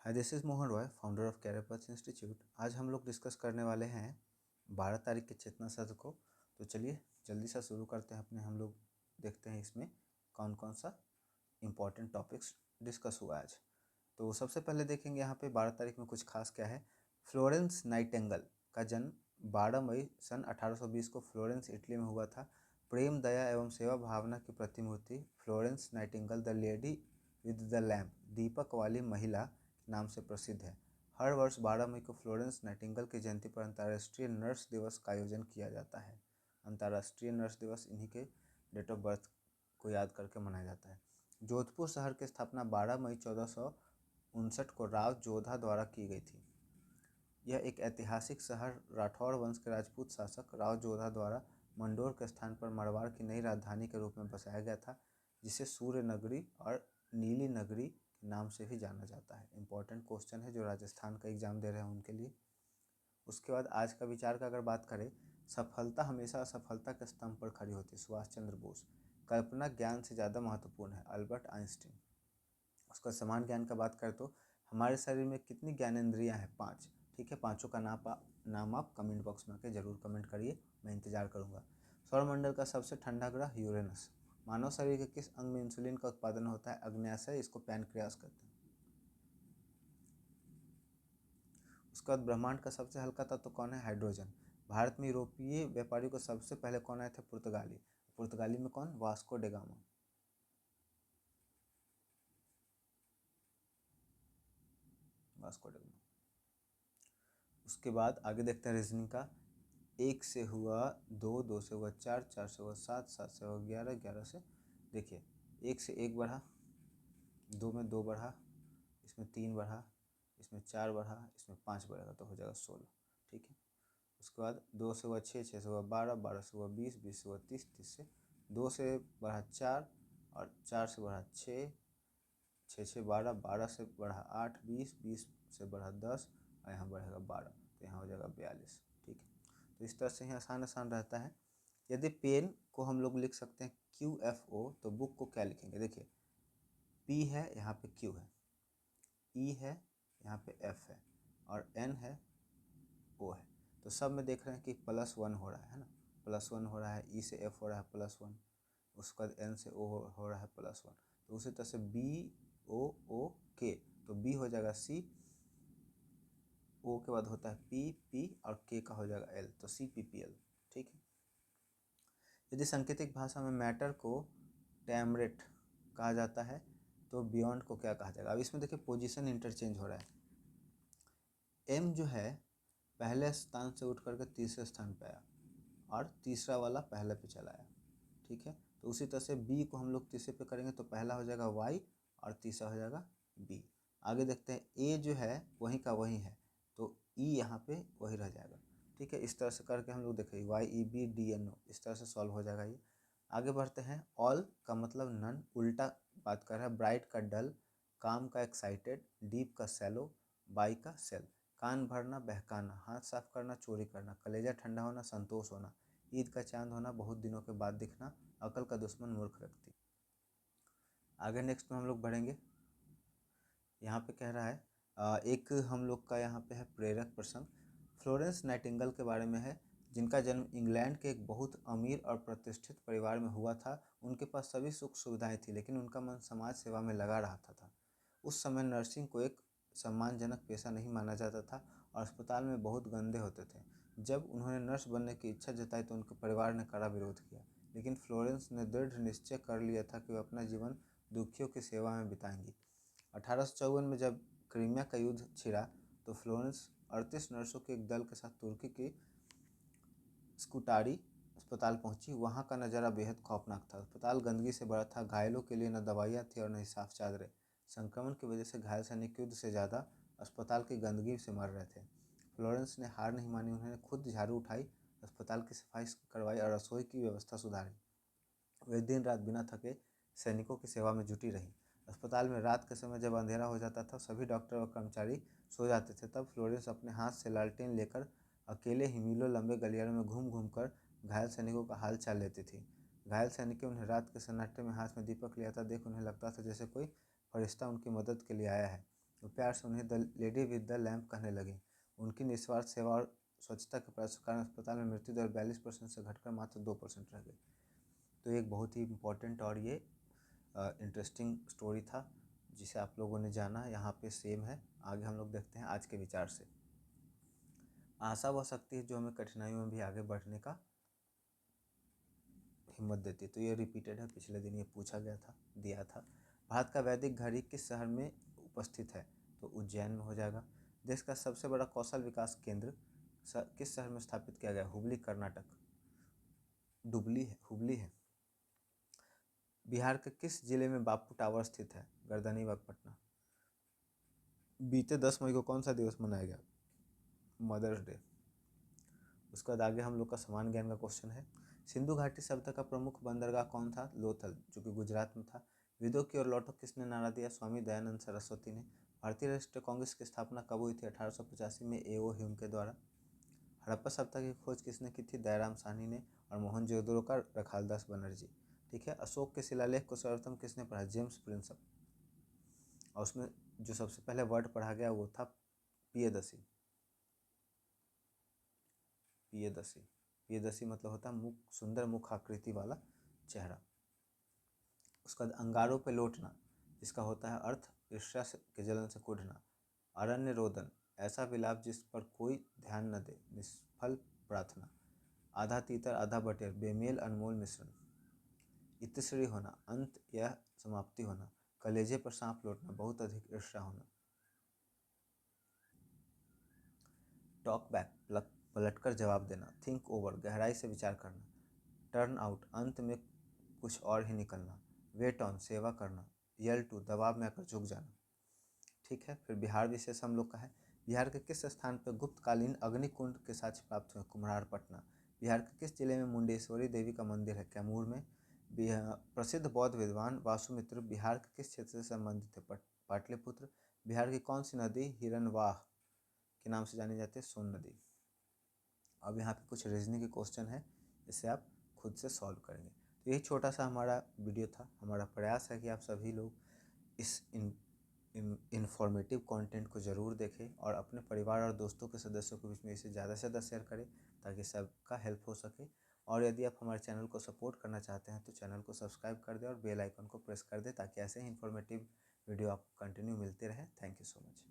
Hi, this is Mohan Roy, founder of career path institute. आज हम लोग डिस्कस करने वाले हैं 12 तारीख के चेतना सत्र को। तो चलिए जल्दी से शुरू करते हैं अपने। हम लोग देखते हैं इसमें कौन कौन सा इम्पोर्टेंट टॉपिक्स डिस्कस हुआ आज। तो सबसे पहले देखेंगे यहाँ पे 12 तारीख में कुछ खास क्या है। फ्लोरेंस नाइटिंगेल का जन्म 12 मई सन 1820 को फ्लोरेंस इटली में हुआ था। प्रेम, दया एवं सेवा भावना की प्रतिमूर्ति Florence Nightingale the lady with the lamp, दीपक वाली महिला नाम से प्रसिद्ध है। हर वर्ष 12 मई को फ्लोरेंस नाइटिंगेल की जयंती पर अंतर्राष्ट्रीय नर्स दिवस का आयोजन किया जाता है। अंतर्राष्ट्रीय नर्स दिवस इन्हीं के डेट ऑफ बर्थ को याद करके मनाया जाता है। जोधपुर शहर की स्थापना 12 मई 1459 को राव जोधा द्वारा की गई थी। यह एक ऐतिहासिक शहर राठौड़ वंश के राजपूत शासक राव जोधा द्वारा मंडोर के स्थान पर मारवाड़ की नई राजधानी के रूप में बसाया गया था, जिसे सूर्य नगरी और नीली नगरी के नाम से भी जाना जाता है। इंपॉर्टेंट क्वेश्चन है जो राजस्थान का एग्जाम दे रहे हैं उनके लिए। उसके बाद आज का विचार का अगर बात करें, सफलता हमेशा असफलता के स्तंभ पर खड़ी होती है, सुभाष चंद्र बोस। कल्पना ज्ञान से ज़्यादा महत्वपूर्ण है, अल्बर्ट आइंस्टीन। उसका समान ज्ञान का बात करें तो हमारे शरीर में कितनी ज्ञानेंद्रियां हैं? 5। ठीक है, पाँचों का नाम आप कमेंट बॉक्स में आके जरूर कमेंट करिए, मैं इंतजार करूंगा। सौरमंडल का सबसे ठंडा ग्रह यूरेनस। मानव शरीर के किस अंग में इंसुलिन का उत्पादन होता है? अग्न्याशय, इसको पैनक्रियास कहते हैं। उसके बाद ब्रह्मांड का सबसे हल्का तत्व कौन है? हाइड्रोजन। भारत में यूरोपीय व्यापारियों को सबसे पहले कौन आए थे? पुर्तगाली। पुर्तगाली में कौन? Vasco day gamma. Vasco day gamma. उसके बाद आगे देखते हैं रीजनिंग का। 1 से हुआ 2, 2 से हुआ 4, 4 से हुआ 7, 7 से हुआ 11, 11 से देखिए 1 से 1 बढ़ा, 2 में 2 बढ़ा, इसमें 3 बढ़ा, इसमें 4 बढ़ा, इसमें 5 बढ़ेगा तो हो जाएगा 16। ठीक है। उसके बाद 2 से हुआ 6, 6 से हुआ 12, 12 से हुआ 20, 20 से हुआ 30, 30 से 2 से बढ़ा 4 और 4 से बढ़ा 6, 6 से 12, 12 से बढ़ा 8, 20, 20 से बढ़ा 10 और यहाँ बढ़ेगा 12, तो यहाँ हो जाएगा 42। ठीक है, तो इस तरह से ही आसान आसान रहता है। यदि पेन को हम लोग लिख सकते हैं QFO, तो बुक को क्या लिखेंगे? देखिए P है, यहाँ पे Q है, E है, यहाँ पे F है और N है, O है। तो सब में देख रहे हैं कि +1 हो रहा है ना, +1 हो रहा है, E से F हो रहा है +1, उसके बाद N से O हो रहा है +1। तो उसी तरह से BOOK, तो B हो जाएगा C, O के बाद होता है P और K का हो जाएगा L, तो CPPL। ठीक है। यदि सांकेतिक भाषा में मैटर को टैमरेट कहा जाता है तो बियॉन्ड को क्या कहा जाएगा? अब इसमें देखिए पोजीशन इंटरचेंज हो रहा है। M जो है पहले स्थान से उठ करके तीसरे स्थान पे आया और तीसरा वाला पहले पे चला आया। ठीक है, तो उसी तरह से B को हम लोग तीसरे पे करेंगे तो पहला हो जाएगा Y और तीसरा हो जाएगा B। आगे देखते हैं A जो है वही का वही है, तो E यहाँ पे वही रह जाएगा। ठीक है, इस तरह से करके हम लोग देखेंगे YEBDNO, इस तरह से सॉल्व हो जाएगा ये। आगे बढ़ते हैं। ऑल का मतलब नन, उल्टा बात कर रहा है। ब्राइट का डल, काम का एक्साइटेड, डीप का सैलो, बाई का सेल। कान भरना, बहकाना, हाथ साफ करना, चोरी करना, कलेजा ठंडा होना, संतोष होना, ईद का चांद होना, बहुत दिनों के बाद दिखना, अकल का दुश्मन मूर्ख व्यक्ति। आगे नेक्स्ट में हम लोग बढ़ेंगे। यहाँ पे कह रहा है एक हम लोग का यहाँ पे है प्रेरक प्रसंग। फ्लोरेंस नाइटिंगेल के बारे में है, जिनका जन्म इंग्लैंड के एक बहुत अमीर और प्रतिष्ठित परिवार में हुआ था। उनके पास सभी सुख सुविधाएं थी, लेकिन उनका मन समाज सेवा में लगा रहता था। उस समय नर्सिंग को एक सम्मानजनक पेशा नहीं माना जाता था और अस्पताल में बहुत गंदे होते थे। जब उन्होंने नर्स बनने की इच्छा जताई तो उनके परिवार ने कड़ा विरोध किया, लेकिन फ्लोरेंस ने दृढ़ निश्चय कर लिया था कि वे अपना जीवन दुखियों की सेवा में बिताएंगी। 1854 में जब क्रीमिया का युद्ध छिड़ा तो फ्लोरेंस 38 नर्सों के एक दल के साथ तुर्की की स्कूटारी अस्पताल पहुंची। वहां का नज़ारा बेहद खौफनाक था। अस्पताल गंदगी से भरा था, घायलों के लिए न दवाइयाँ थी और न ही साफ चादरें। संक्रमण की वजह से घायल सैनिक युद्ध से ज़्यादा अस्पताल की गंदगी से मर रहे थे। फ्लोरेंस ने हार नहीं मानी, उन्होंने खुद झाड़ू उठाई, अस्पताल की सफाई करवाई और रसोई की व्यवस्था सुधारी। वे दिन रात बिना थके सैनिकों की सेवा में जुटी रही। अस्पताल में रात के समय जब अंधेरा हो जाता था, सभी डॉक्टर और कर्मचारी सो जाते थे, तब फ्लोरेंस अपने हाथ से लालटेन लेकर अकेले ही मीलों लंबे गलियारों में घूम घूम कर घायल सैनिकों का हाल चाल लेती थी। घायल सैनिक उन्हें रात के सन्नाटे में हाथ में दीपक ले आता देख उन्हें लगता था जैसे कोई फरिश्ता उनकी मदद के लिए आया है। वो प्यार से उन्हें the lady with the lamp कहने लगे। उनकी निस्वार्थ सेवा और स्वच्छता के प्रयासों के कारण अस्पताल में मृत्यु दर 42% से घटकर मात्र 2% रह गई। तो एक बहुत ही इम्पोर्टेंट और ये इंटरेस्टिंग स्टोरी था जिसे आप लोगों ने जाना। यहाँ पे सेम है। आगे हम लोग देखते हैं आज के विचार से। आशा वह शक्ति है जो हमें कठिनाइयों में भी आगे बढ़ने का हिम्मत देती है। तो ये रिपीटेड है, पिछले दिन ये पूछा गया था, दिया था। भारत का वैदिक घड़ी किस शहर में उपस्थित है? तो उज्जैन में हो जाएगा। देश का सबसे बड़ा कौशल विकास केंद्र किस शहर में स्थापित किया गया? हुबली, कर्नाटक। हुबली है। बिहार के किस जिले में बापू टावर स्थित है? गर्दनीबाग, पटना। बीते 10 मई को कौन सा दिवस मनाया गया? Mother's day. उसके बाद आगे हम लोग का समान ज्ञान का क्वेश्चन है। सिंधु घाटी सभ्यता का प्रमुख बंदरगाह कौन था? लोथल, जो कि गुजरात में था। वेदों की ओर लौटो किसने नारा दिया? स्वामी दयानंद सरस्वती ने। भारतीय राष्ट्रीय कांग्रेस की स्थापना कब हुई थी? 1885 में A.O. ह्यूम के द्वारा। हड़प्पा सभ्यता की खोज किसने की थी? दयाराम साहनी ने। और मोहनजोदड़ो का रखालदास बनर्जी। ठीक है। अशोक के शिलालेख को सर्वप्रथम किसने पढ़ा? James Prinsep. और उसमें जो सबसे पहले वर्ड पढ़ा गया वो था पियदसी। पियदसी, पियदसी मतलब होता है मुख, सुंदर मुख आकृति वाला चेहरा। उसका अंगारों पे लौटना, इसका होता है अर्थ ईर्ष्या के जलन से कूढ़ना। अरण्य रोदन, ऐसा विलाप जिस पर कोई ध्यान न दे, निष्फल प्रार्थना। आधा तीतर आधा बटेर, बेमेल अनमोल मिश्रण। इतिश्री होना, अंत या समाप्ति होना। कलेजे पर सांप लौटना, बहुत अधिक ईर्ष्या होना। टॉक बैक, पलटकर जवाब देना। थिंक ओवर, गहराई से विचार करना। टर्न आउट, अंत में कुछ और ही निकलना। वेट ऑन, सेवा करना। यल टू, दबाव में आकर झुक जाना। ठीक है। फिर बिहार विशेष हम लोग का है। बिहार के किस स्थान पर गुप्तकालीन अग्निकुंड के साक्ष्य प्राप्त हुए? कुम्हरार, पटना। बिहार के किस जिले में मुंडेश्वरी देवी का मंदिर है? कैमूर में। प्रसिद्ध बौद्ध विद्वान वासुमित्र बिहार के किस क्षेत्र से संबंधित है? पाटलिपुत्र। बिहार की कौन सी नदी हिरनवाह के नाम से जानी जाती है? सोन नदी। अब यहाँ पे कुछ रीजनिंग के क्वेश्चन है, इसे आप खुद से सॉल्व करेंगे। तो यही छोटा सा हमारा वीडियो था। हमारा प्रयास है कि आप सभी लोग इस इन्फॉर्मेटिव कंटेंट को ज़रूर देखें और अपने परिवार और दोस्तों के सदस्यों के बीच में इसे ज़्यादा से ज़्यादा शेयर करें ताकि सबका हेल्प हो सके। और यदि आप हमारे चैनल को सपोर्ट करना चाहते हैं तो चैनल को सब्सक्राइब कर दें और बेल आइकन को प्रेस कर दें ताकि ऐसे ही इन्फॉर्मेटिव वीडियो आपको कंटिन्यू मिलते रहे। Thank you so much.